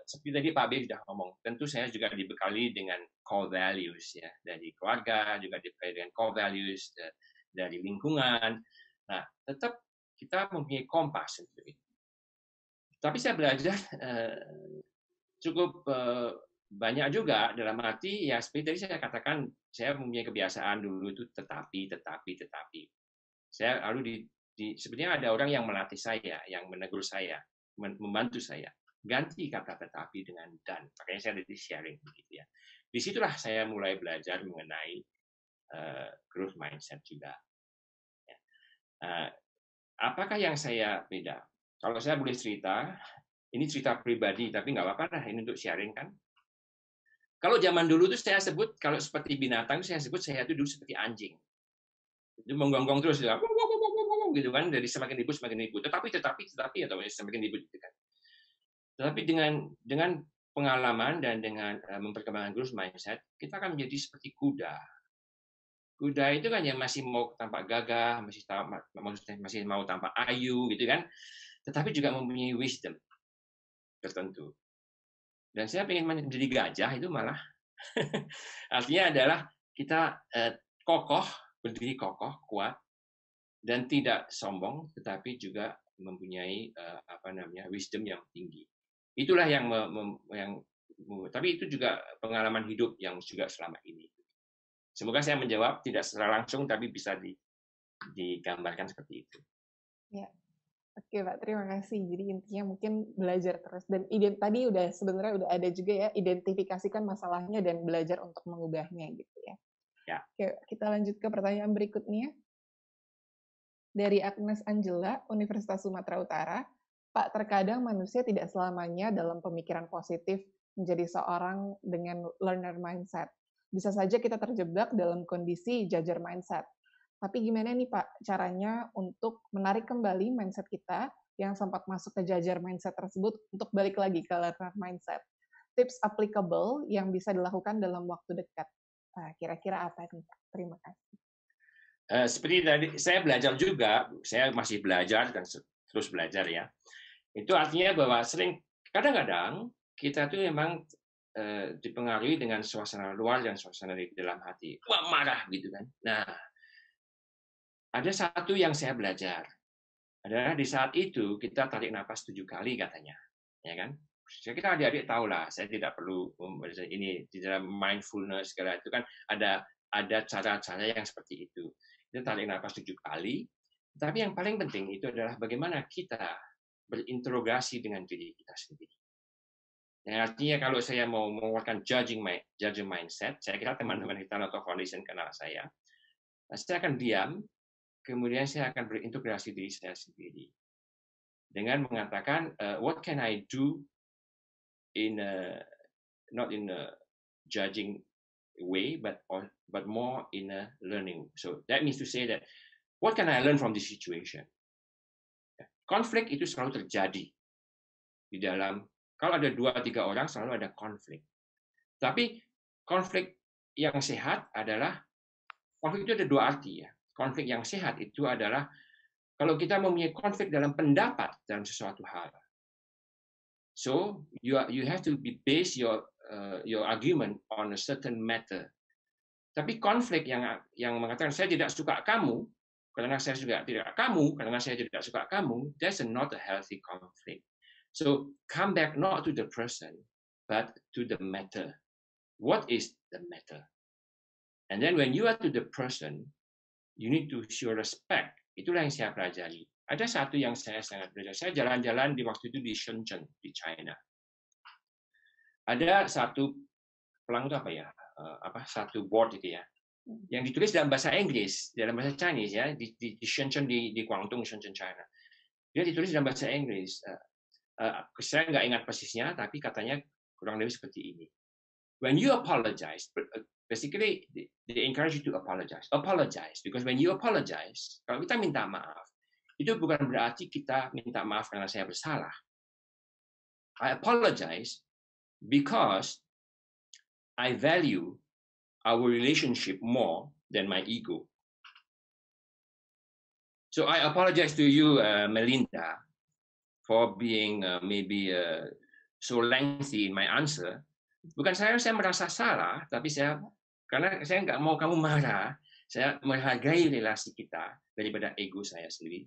seperti tadi Pak B sudah ngomong, tentu saya juga dibekali dengan core values ya, dari keluarga juga dibekali dengan core values dari lingkungan. Nah, tetap kita mempunyai kompas untuk itu. Tapi saya belajar cukup banyak juga dalam arti ya seperti tadi saya katakan, saya mempunyai kebiasaan dulu itu tetapi. Saya lalu sebenarnya ada orang yang melatih saya, yang menegur saya, membantu saya. Ganti kata tetapi dengan dan. Makanya saya ada di sharing begitu ya. Disitulah saya mulai belajar mengenai growth mindset juga. Apakah yang saya beda? Kalau saya boleh cerita, ini cerita pribadi, tapi nggak apa-apa lah, ini untuk sharing kan. Kalau zaman dulu tuh saya sebut, kalau seperti binatang, saya sebut saya itu dulu seperti anjing. Itu menggonggong terus, gitu kan, dari semakin ribut, tetapi atau semakin ribut gitu kan. Tetapi dengan pengalaman dan dengan memperkembangkan growth mindset, kita akan menjadi seperti kuda. Kuda itu kan yang masih mau tampak gagah, masih mau tampak ayu gitu kan, tetapi juga mempunyai wisdom tertentu. Dan saya ingin menjadi gajah itu malah artinya adalah kita kokoh, berdiri kokoh, kuat, dan tidak sombong, tetapi juga mempunyai wisdom yang tinggi. Itulah yang tapi itu juga pengalaman hidup yang juga selama ini. Semoga saya menjawab tidak secara langsung, tapi bisa digambarkan seperti itu. Ya. Oke Pak, terima kasih. Jadi intinya mungkin belajar terus. Dan tadi sebenarnya udah ada juga ya, identifikasikan masalahnya dan belajar untuk mengubahnya gitu ya. Ya. Oke, kita lanjut ke pertanyaan berikutnya. Dari Agnes Angela, Universitas Sumatera Utara, Pak, terkadang manusia tidak selamanya dalam pemikiran positif menjadi seorang dengan learner mindset. Bisa saja kita terjebak dalam kondisi judger mindset. Tapi gimana nih Pak caranya untuk menarik kembali mindset kita yang sempat masuk ke judger mindset tersebut untuk balik lagi ke learner mindset? Tips applicable yang bisa dilakukan dalam waktu dekat. Nah, kira-kira apa nih Pak? Terima kasih. Seperti tadi saya belajar juga, saya masih belajar dan terus belajar ya. Itu artinya bahwa kadang-kadang kita tuh memang dipengaruhi dengan suasana luar dan suasana di dalam hati. Wah, marah gitu kan. Nah, ada satu yang saya belajar adalah di saat itu kita tarik nafas 7 kali katanya, ya kan? Kita adik-adik tahu lah, saya tidak perlu ini di dalam mindfulness segala itu kan ada cara-cara yang seperti itu. Kita tarik nafas 7 kali, tapi yang paling penting itu adalah bagaimana kita berinterogasi dengan diri kita sendiri. Yang artinya kalau saya mau mengeluarkan judging mindset, saya kira teman-teman kita atau foundation kenal saya akan diam, kemudian saya akan berintegrasi diri saya sendiri dengan mengatakan what can I do not in a judging way, but more in a learning. So that means to say that What can I learn from this situation? Konflik itu selalu terjadi di dalam, kalau ada 2-3 orang selalu ada konflik. Tapi konflik yang sehat adalah, konflik itu ada 2 arti ya. Konflik yang sehat itu adalah kalau kita mempunyai konflik dalam pendapat dalam sesuatu hal. So you have to base your argument on a certain matter. Tapi konflik yang mengatakan saya tidak suka kamu karena saya juga tidak kamu karena saya tidak suka kamu, that's not a healthy conflict. So come back not to the person, but to the matter. What is the matter? And then when you are to the person, you need to show respect. Itulah yang saya pelajari. Ada satu yang saya sangat belajar. Saya jalan-jalan di waktu itu di Shenzhen, di China. Ada satu pelang itu apa ya? Satu board itu ya, yang ditulis dalam bahasa Inggris, dalam bahasa Chinese ya, di Shenzhen, di Guangdong, Shenzhen, China. Dia ditulis dalam bahasa Inggris. Saya nggak ingat persisnya, tapi katanya kurang lebih seperti ini. When you apologize, basically they encourage you to apologize. Apologize, because when you apologize, kalau kita minta maaf, itu bukan berarti kita minta maaf karena saya bersalah. I apologize because I value our relationship more than my ego. So I apologize to you, Melinda, for being maybe so lengthy in my answer. Bukan saya merasa salah, tapi karena saya nggak mau kamu marah, saya menghargai relasi kita daripada ego saya sendiri,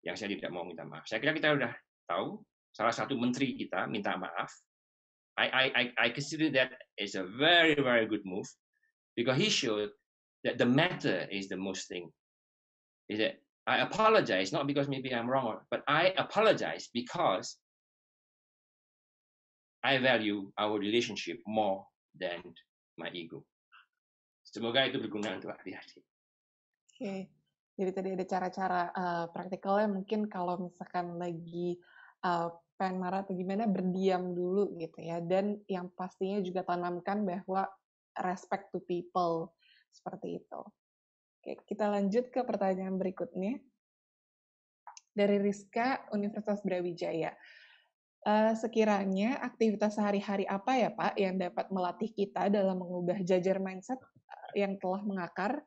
yang saya tidak mau minta maaf. Saya kira kita udah tahu, salah satu menteri kita minta maaf. I consider that is a very, very good move, because he showed that the matter is the most thing. Is that I apologize, not because maybe I'm wrong, but I apologize because I value our relationship more than my ego. Semoga itu berguna untuk adik-adik. Oke, jadi tadi ada cara-cara praktikalnya, mungkin kalau misalkan lagi pengen marah atau gimana, berdiam dulu gitu ya. Dan yang pastinya juga tanamkan bahwa respect to people, seperti itu. Oke, kita lanjut ke pertanyaan berikutnya. Dari Rizka, Universitas Brawijaya. Sekiranya aktivitas sehari-hari apa ya Pak yang dapat melatih kita dalam mengubah jajar mindset yang telah mengakar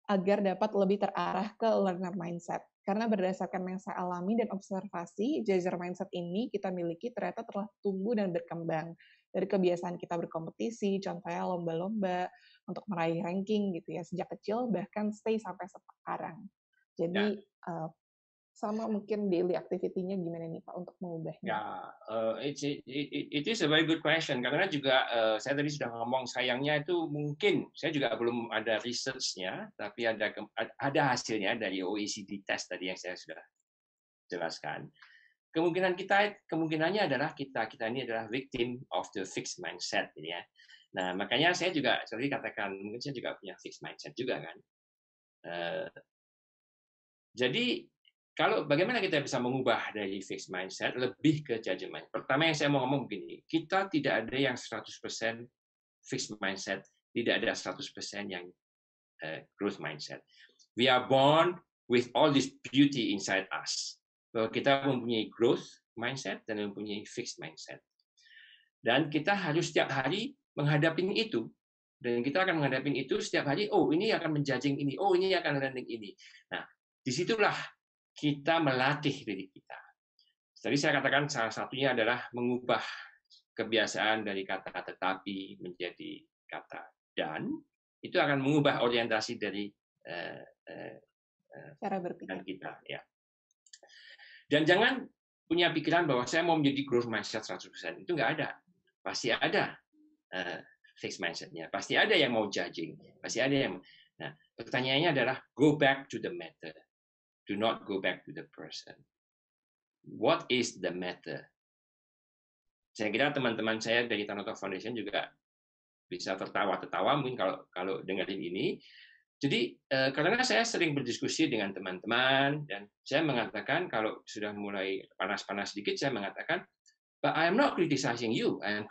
agar dapat lebih terarah ke learner mindset? Karena berdasarkan yang saya alami dan observasi, jajar mindset ini kita miliki ternyata telah tumbuh dan berkembang dari kebiasaan kita berkompetisi, contohnya lomba-lomba untuk meraih ranking gitu ya sejak kecil, bahkan stay sampai sekarang. Jadi sama mungkin daily activity-nya gimana nih Pak untuk mengubahnya? Ya, it is a very good question, karena juga saya tadi sudah ngomong, sayangnya itu mungkin saya juga belum ada research-nya, tapi ada hasilnya dari OECD test tadi yang saya sudah jelaskan. Kemungkinannya adalah kita ini adalah victim of the fixed mindset, ya. Nah, makanya saya juga tadi katakan mungkin saya juga punya fixed mindset juga kan. Jadi kalau bagaimana kita bisa mengubah dari fixed mindset lebih ke judgment. Pertama yang saya mau ngomong begini, kita tidak ada yang 100% fixed mindset, tidak ada 100% yang growth mindset. We are born with all this beauty inside us. Bahwa kita mempunyai growth mindset dan mempunyai fixed mindset. Dan kita harus setiap hari menghadapi itu. Dan kita akan menghadapi itu setiap hari, oh ini akan menjudging ini, oh ini akan learning ini. Nah, disitulah kita melatih diri kita. Tadi saya katakan salah satunya adalah mengubah kebiasaan dari kata tetapi menjadi kata dan. Itu akan mengubah orientasi dari cara berpikir kita. Ya. Dan jangan punya pikiran bahwa saya mau menjadi growth mindset 100%. Itu nggak ada. Pasti ada fixed mindset-nya. Pasti ada yang mau judging. Pasti ada yang. Nah, pertanyaannya adalah go back to the matter. Do not go back to the person. What is the matter? Saya kira teman-teman saya dari Tanoto Foundation juga bisa tertawa-tertawa mungkin kalau dengerin ini. Jadi karena saya sering berdiskusi dengan teman-teman dan saya mengatakan kalau sudah mulai panas-panas sedikit, saya mengatakan, but I am not criticizing you. I am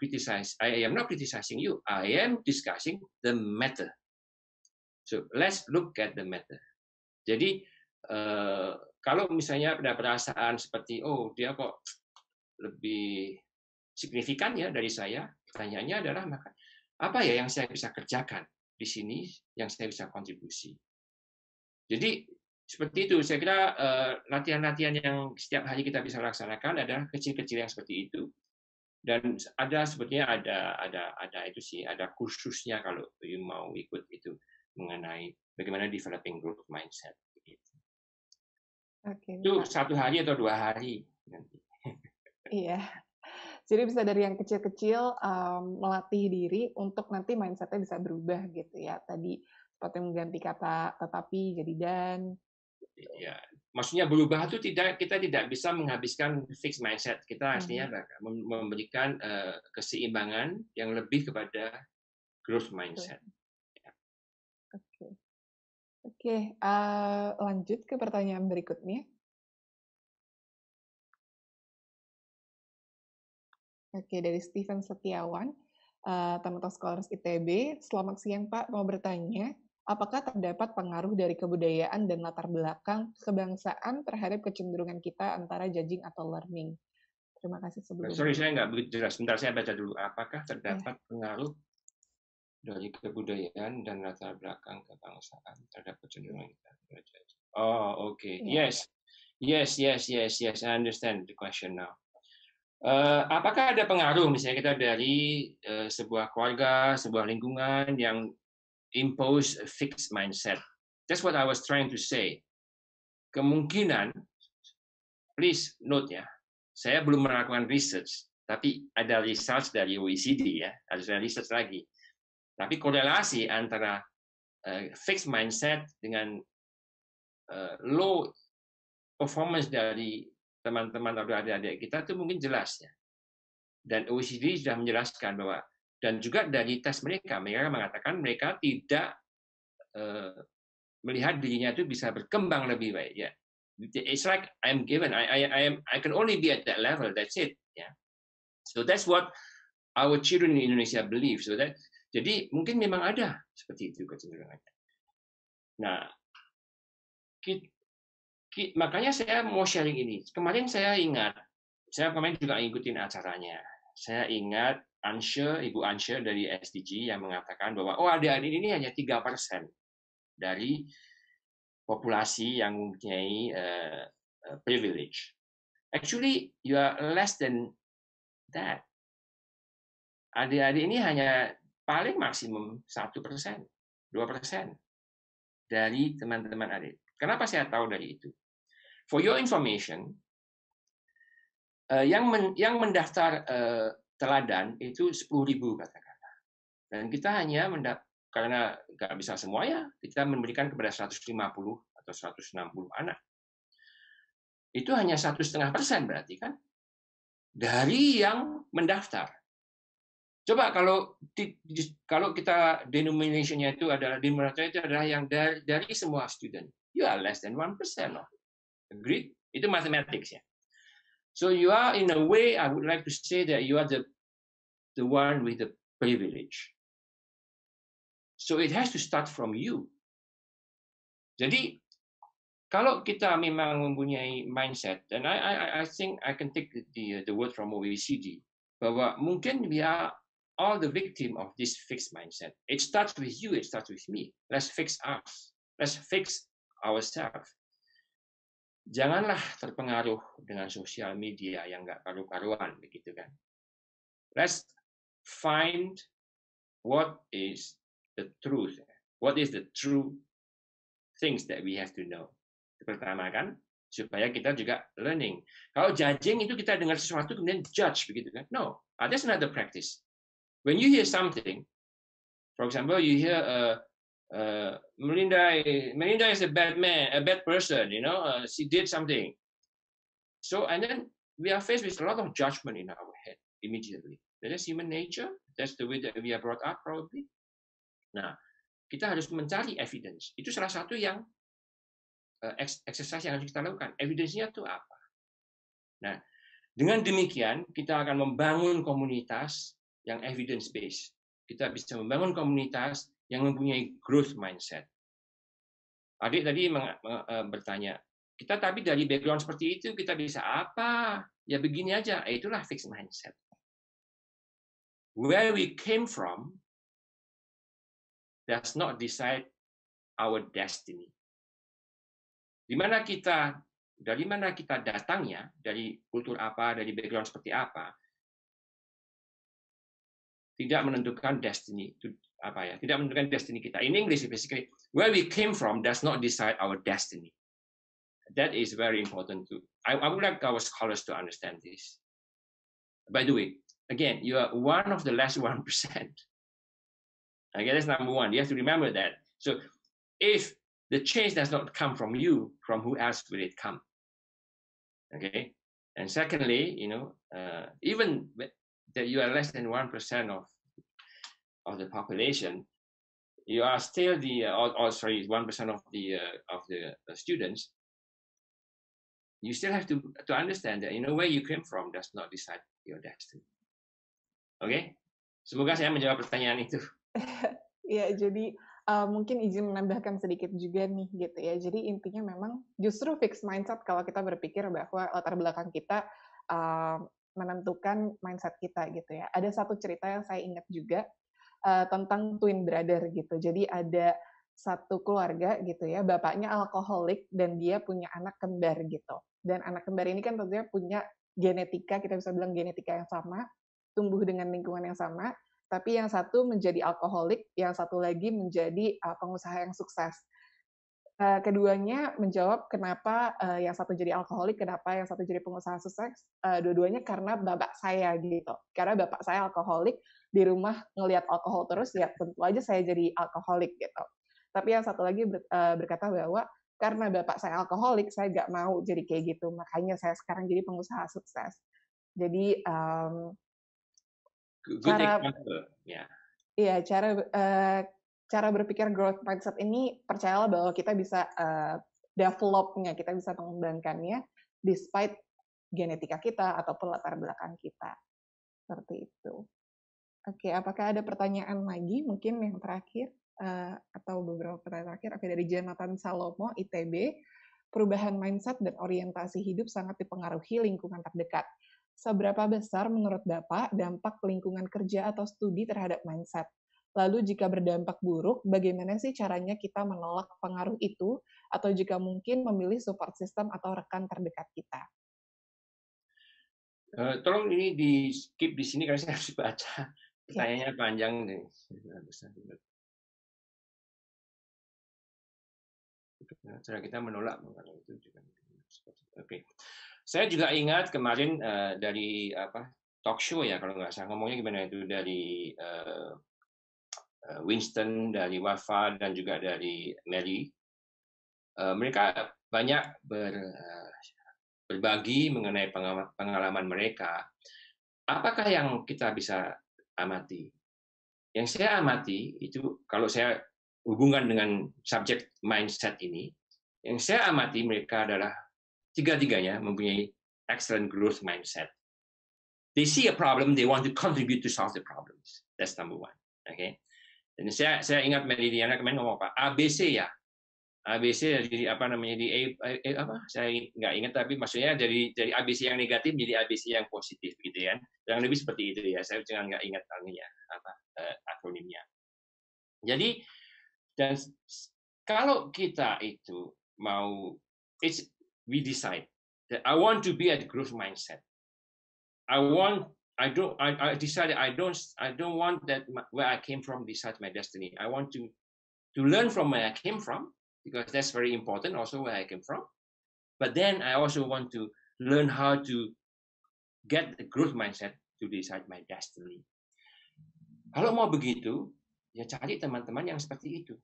not criticizing you. I am discussing the matter. So let's look at the matter. Jadi kalau misalnya ada perasaan seperti, oh dia kok lebih signifikan ya dari saya, pertanyaannya adalah maka apa ya yang saya bisa kerjakan di sini yang saya bisa kontribusi. Jadi seperti itu, saya kira latihan-latihan yang setiap hari kita bisa laksanakan adalah kecil-kecil yang seperti itu. Dan ada sebetulnya ada itu sih, ada kursusnya kalau mau ikut itu mengenai bagaimana developing growth mindset. Oke, Itu Kak. 1 hari atau 2 hari nanti. Iya. Jadi bisa dari yang kecil-kecil, melatih diri untuk nanti mindset-nya bisa berubah gitu ya. Tadi seperti mengganti kata tetapi jadi dan. Ya, maksudnya berubah itu kita tidak bisa menghabiskan fixed mindset. Kita Mhm. artinya memberikan keseimbangan yang lebih kepada growth Betul. mindset. Oke. Oke, lanjut ke pertanyaan berikutnya. Oke, dari Steven Setiawan, Tanoto Scholars ITB. Selamat siang, Pak. Mau bertanya, apakah terdapat pengaruh dari kebudayaan dan latar belakang kebangsaan terhadap kecenderungan kita antara judging atau learning? Terima kasih Sorry, sebelumnya. saya nggak begitu jelas. Sebentar, saya baca dulu. Apakah Ya, terdapat pengaruh dari kebudayaan dan latar belakang kebangsaan terhadap kecenderungan kita? Oh, okay. ya. Yes. Yes. I understand the question now. Apakah ada pengaruh misalnya kita dari sebuah keluarga, sebuah lingkungan yang impose a fixed mindset? That's what I was trying to say. Kemungkinan, please note ya, saya belum melakukan research, tapi ada research dari OECD ya, ada research lagi. Tapi korelasi antara fixed mindset dengan low performance dari teman-teman atau adik-adik kita itu mungkin jelas ya. Dan OECD sudah menjelaskan bahwa dan juga dari tes mereka mengatakan mereka tidak melihat dirinya itu bisa berkembang lebih baik ya. It's like I'm given I can only be at that level, that's it ya. So that's what our children in Indonesia believe. Jadi mungkin memang ada seperti itu kecenderungannya. Nah, makanya saya mau sharing ini. Kemarin saya kemarin juga ngikutin acaranya. Saya ingat Ibu Anshe dari SDG yang mengatakan bahwa adik-adik ini hanya 3% dari populasi yang mempunyai privilege. Actually, you are less than that. Adik-adik ini hanya paling maksimum 1%, 2% dari teman-teman adik. Kenapa saya tahu dari itu? For your information, yang mendaftar teladan itu 10.000 katakanlah. Dan kita hanya karena nggak bisa semuanya, kita memberikan kepada 150 atau 160 anak. Itu hanya 1,5% berarti kan dari yang mendaftar. Coba kalau kita denominationnya itu adalah yang dari semua student, you are less than 1%. Agree? Itu mathematics ya. So you are in a way, I would like to say that you are the one with the privilege. So it has to start from you. Jadi kalau kita memang mempunyai mindset, dan I think I can take the word from OECD, bahwa mungkin we are all the victim of this fixed mindset. It starts with you, it starts with me. Let's fix us. Let's fix ourselves. Janganlah terpengaruh dengan sosial media yang nggak karu-karuan, begitu kan? Let's find what is the truth. What is the true things that we have to know. Pertama kan, supaya kita juga learning. Kalau judging itu kita dengar sesuatu kemudian judge begitu kan? No, that's not the practice. When you hear something, for example, you hear Melinda is a bad person, she did something. So and then we are faced with a lot of judgment in our head immediately. That's human nature. That's the way that we are brought up probably. Nah, kita harus mencari evidence. Itu salah satu yang exercise yang harus kita lakukan. Evidence-nya itu apa? Nah, dengan demikian kita akan membangun komunitas yang evidence based. Kita bisa membangun komunitas yang mempunyai growth mindset. Adik tadi bertanya, kita tapi dari background seperti itu kita bisa apa? Ya begini aja. Itulah fixed mindset. Where we came from does not decide our destiny. Dari mana kita datangnya, dari kultur apa, dari background seperti apa, tidak menentukan destiny. Tidak menentukan destiny kita. In English, basically, where we came from does not decide our destiny. That is very important too. I would like our scholars to understand this. By the way, again, you are one of the last 1%. Okay, that's number one. You have to remember that. So if the change does not come from you, from who else will it come? Okay. And secondly, even that you are less than 1% of the population, you are still 1% of the students. You still have to understand that where you came from does not decide your destiny. Okay? Semoga saya menjawab pertanyaan itu. Ya, jadi mungkin izin menambahkan sedikit juga nih gitu ya. Jadi intinya memang justru fixed mindset kalau kita berpikir bahwa latar belakang kita menentukan mindset kita gitu ya. Ada satu cerita yang saya ingat juga tentang twin brother gitu. Jadi ada satu keluarga gitu ya, bapaknya alkoholik dan dia punya anak kembar gitu. Dan anak kembar ini kan tentunya punya genetika, kita bisa bilang genetika yang sama, tumbuh dengan lingkungan yang sama, tapi yang satu menjadi alkoholik, yang satu lagi menjadi pengusaha yang sukses. Keduanya menjawab kenapa yang satu jadi alkoholik, kenapa yang satu jadi pengusaha sukses. Dua-duanya karena bapak saya gitu. Karena bapak saya alkoholik, di rumah ngelihat alkohol terus, ya tentu aja saya jadi alkoholik gitu. Tapi yang satu lagi berkata bahwa karena bapak saya alkoholik, saya nggak mau jadi kayak gitu. Makanya saya sekarang jadi pengusaha sukses. Jadi cara berpikir growth mindset ini percayalah bahwa kita bisa developnya, kita bisa mengembangkannya despite genetika kita ataupun latar belakang kita. Seperti itu. Oke, apakah ada pertanyaan lagi mungkin yang terakhir atau beberapa pertanyaan terakhir? Oke, dari Jonathan Salomo, ITB, perubahan mindset dan orientasi hidup sangat dipengaruhi lingkungan terdekat. Seberapa besar menurut Bapak dampak lingkungan kerja atau studi terhadap mindset? Lalu jika berdampak buruk, bagaimana sih caranya kita menolak pengaruh itu? Atau jika mungkin memilih support system atau rekan terdekat kita? Tolong ini di skip di sini karena saya harus baca. Pertanyaannya panjang nih. Cara kita menolak pengaruh itu juga. Oke. Saya juga ingat kemarin dari talk show ya kalau nggak salah, ngomongnya gimana itu dari Winston, dari Wafa, dan juga dari Mary. Mereka banyak berbagi mengenai pengalaman mereka. Apakah yang kita bisa amati? Yang saya amati itu, kalau saya hubungkan dengan subjek mindset ini, yang saya amati mereka adalah tiga-tiganya mempunyai excellent growth mindset. They see a problem, they want to contribute to solve the problems. That's number one. Okay. Dan saya ingat Meridiana kemarin ngomong apa? ABC ya. ABC jadi apa namanya di apa? Saya nggak ingat, tapi maksudnya dari ABC yang negatif menjadi ABC yang positif gitu ya. Yang lebih seperti itu ya. Saya jangan nggak ingat akronimnya. Jadi dan kalau kita itu mau, we decide that I want to be at growth mindset. I decided I don't want that where I came from decide my destiny. I want to learn from where I came from, because that's very important also where I came from. But then I also want to learn how to get the growth mindset to decide my destiny. Kalau mau begitu, ya cari teman-teman yang seperti itu.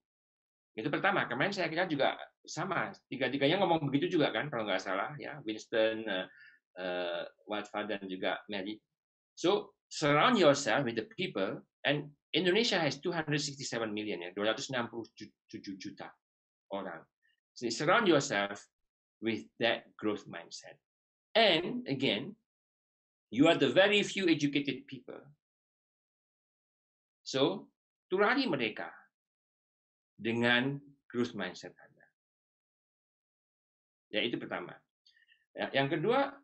Itu pertama. Kemarin saya kira juga sama. Tiga-tiganya ngomong begitu juga kan, kalau nggak salah ya. Winston, Watfa, dan juga Mary. So surround yourself with the people, and Indonesia has 267 million ya, 267 juta orang. So surround yourself with that growth mindset. And again, you are the very few educated people. So tulari mereka dengan growth mindset Anda. Ya, itu pertama. Ya, yang kedua,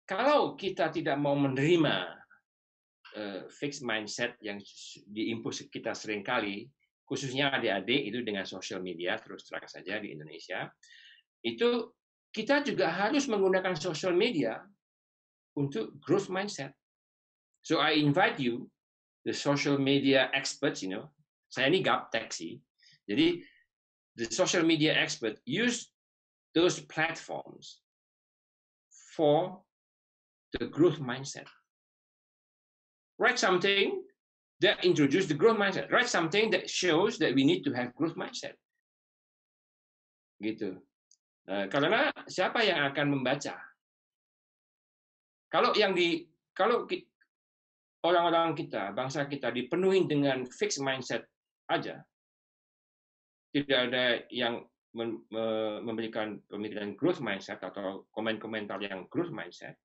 kalau kita tidak mau menerima fixed mindset yang diimpus kita seringkali, khususnya adik-adik itu dengan sosial media, terus terang saja di Indonesia, itu kita juga harus menggunakan sosial media untuk growth mindset. So I invite you, the social media experts, saya ini gaptek sih. Jadi the social media expert use those platforms for the growth mindset. Write something that introduce the growth mindset. Write something that shows that we need to have growth mindset. Gitu. Karena siapa yang akan membaca? Kalau orang-orang kita, bangsa kita dipenuhi dengan fixed mindset aja, tidak ada yang memberikan pemikiran growth mindset atau komentar yang growth mindset,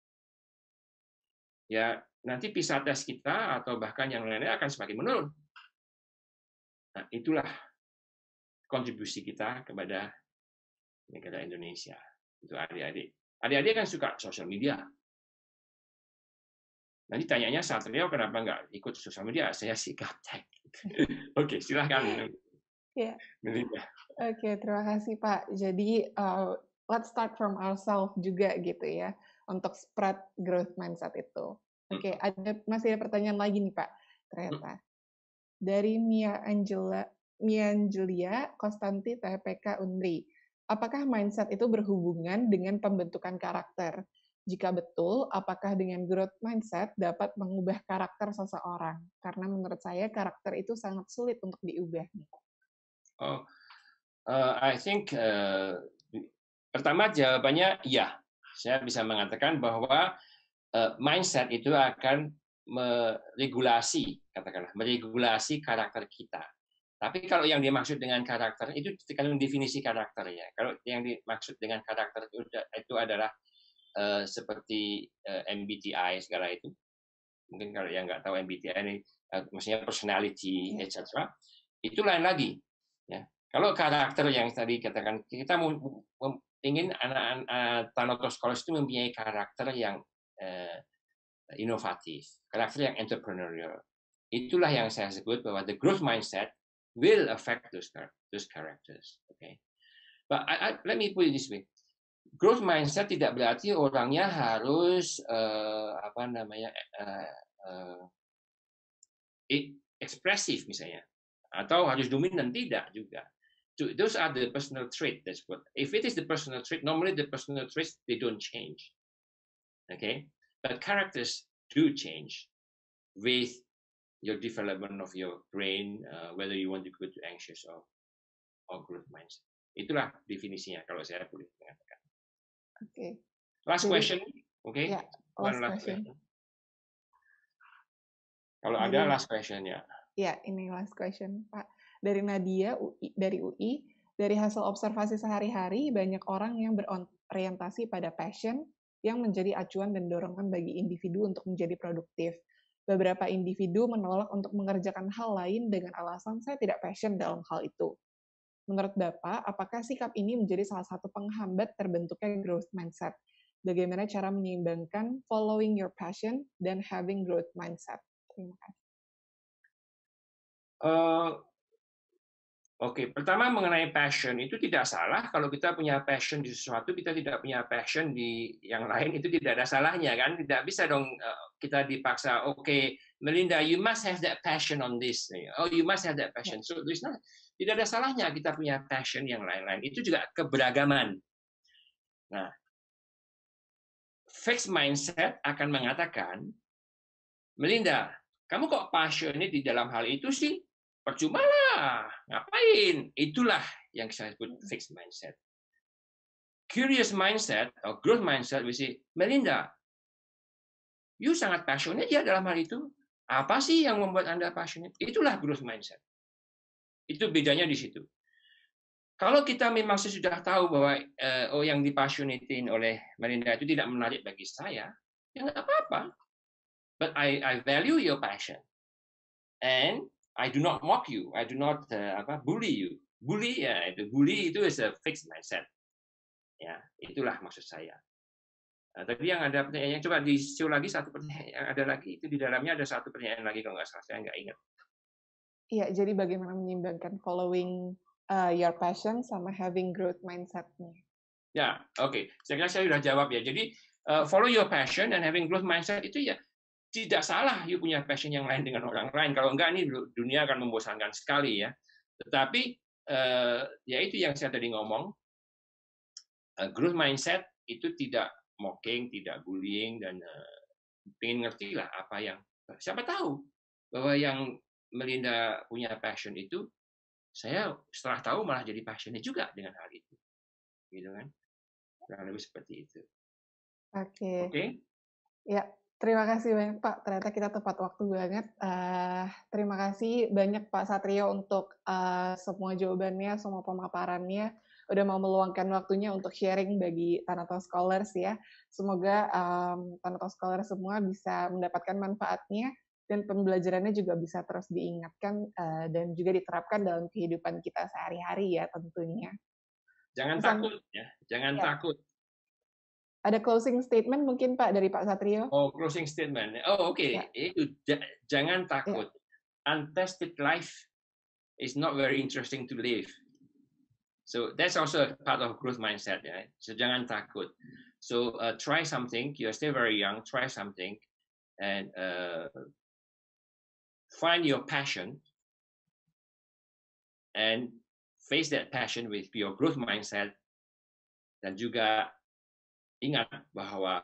ya nanti PISA test kita atau bahkan yang lainnya akan semakin menurun. Nah, itulah kontribusi kita kepada negara Indonesia. Itu adik-adik. Adik-adik kan suka sosial media. Nanti tanyanya, Satrio kenapa nggak ikut sosial media? Saya sih gaptek. Oke, silahkan. Ya. Oke, terima kasih Pak. Jadi, let's start from ourselves juga gitu ya, untuk spread growth mindset itu. Oke, masih ada pertanyaan lagi nih Pak, ternyata. Dari Mia Angelia Konstanti TPK Unri. Apakah mindset itu berhubungan dengan pembentukan karakter? Jika betul, apakah dengan growth mindset dapat mengubah karakter seseorang? Karena menurut saya karakter itu sangat sulit untuk diubah. I think pertama jawabannya ya. Saya bisa mengatakan bahwa mindset itu akan meregulasi karakter kita. Tapi kalau yang dimaksud dengan karakter itu tergantung definisi karakter ya. Kalau yang dimaksud dengan karakter itu adalah seperti MBTI segala itu. Mungkin kalau yang nggak tahu MBTI ini maksudnya personality, etc. Itu lain lagi. Ya. Kalau karakter yang tadi katakan, kita ingin anak-anak Thanatos College itu mempunyai karakter yang inovatif, karakter yang entrepreneurial. Itulah yang saya sebut bahwa the growth mindset will affect those characters. Okay, but let me put it this way: growth mindset tidak berarti orangnya harus ekspresif misalnya, atau harus dominan, tidak juga. Those are the personal trait. That's what. If it is the personal trait, normally the personal traits they don't change. Okay, but characters do change with your development of your brain, whether you want to go to anxious or growth mindset. Itulah definisinya kalau saya boleh mengatakan. Okay. Last question, okay? Yeah, last question. Kalau ada last question ya. Ya, ini last question, Pak. Dari Nadia dari UI, dari hasil observasi sehari-hari, banyak orang yang berorientasi pada passion yang menjadi acuan dan dorongan bagi individu untuk menjadi produktif. Beberapa individu menolak untuk mengerjakan hal lain dengan alasan saya tidak passion dalam hal itu. Menurut Bapak, apakah sikap ini menjadi salah satu penghambat terbentuknya growth mindset? Bagaimana cara menyeimbangkan following your passion dan having growth mindset? Terima kasih. Oke, pertama mengenai passion itu tidak salah. Kalau kita punya passion di sesuatu, kita tidak punya passion di yang lain, itu tidak ada salahnya kan? Tidak bisa dong kita dipaksa. Oke, Melinda, you must have that passion on this. Oh, you must have that passion. So tidak ada salahnya kita punya passion yang lain-lain. Itu juga keberagaman. Nah, fixed mindset akan mengatakan, Melinda, kamu kok passionate di dalam hal itu sih? Percuma lah, ngapain? Itulah yang saya sebut fixed mindset. Curious mindset atau growth mindset, we say, Melinda, you sangat passionate ya dalam hal itu. Apa sih yang membuat Anda passionate? Itulah growth mindset. Itu bedanya di situ. Kalau kita memang sudah tahu bahwa yang dipassionatein oleh Melinda itu tidak menarik bagi saya, ya nggak apa-apa. But I value your passion. And I do not mock you. I do not bully you. Bully itu is a fixed mindset. Ya, itulah maksud saya. Nah, tadi yang ada pertanyaan, coba di-show lagi satu pertanyaan yang ada lagi, itu di dalamnya ada satu pertanyaan lagi kalau nggak salah, saya nggak ingat. Iya, jadi bagaimana menyeimbangkan following your passion sama having growth mindset-nya? Ya, oke. Saya kira saya sudah jawab ya. Jadi, follow your passion and having growth mindset itu ya tidak salah you punya passion yang lain dengan orang lain. Kalau enggak, ini dunia akan membosankan sekali ya. Tetapi, ya itu yang saya tadi ngomong, growth mindset itu tidak mocking, tidak bullying, dan pengen ngerti lah apa yang, siapa tahu bahwa yang Melinda punya passion itu, saya setelah tahu malah jadi passionnya juga dengan hal itu. Gitu kan. Kurang lebih seperti itu. Oke. Oke? Ya, terima kasih banyak Pak. Ternyata kita tepat waktu banget. Terima kasih banyak Pak Satrio untuk semua jawabannya, semua pemaparannya. Udah mau meluangkan waktunya untuk sharing bagi Thanatos Scholars ya. Semoga Thanatos Scholars semua bisa mendapatkan manfaatnya dan pembelajarannya juga bisa terus diingatkan dan juga diterapkan dalam kehidupan kita sehari-hari ya tentunya. Jangan Pesan, takut ya, jangan ya. takut. Ada closing statement mungkin Pak dari Pak Satrio? Oh, closing statement. Oh, oke. Ya. Itu jangan Ya. takut. Untested life is not very interesting to live. So that's also a part of growth mindset. Ya. So jangan takut. So try something. You're still very young. Try something and find your passion and face that passion with your growth mindset. Dan juga ingat bahwa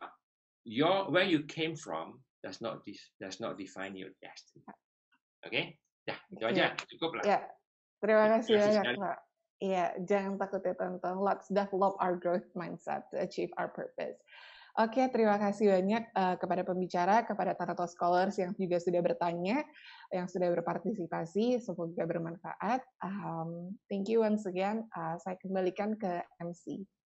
where you came from does not define your destiny. Oke? Ya, itu aja. Cukup lah. Ya, terima kasih banyak, Sekali. Pak. Iya, jangan takut ya, teman-teman. Let's develop our growth mindset to achieve our purpose. Oke, terima kasih banyak kepada pembicara, kepada Thanatos Scholars yang juga sudah bertanya, yang sudah berpartisipasi. Semoga bermanfaat. Thank you once again. Saya kembalikan ke MC.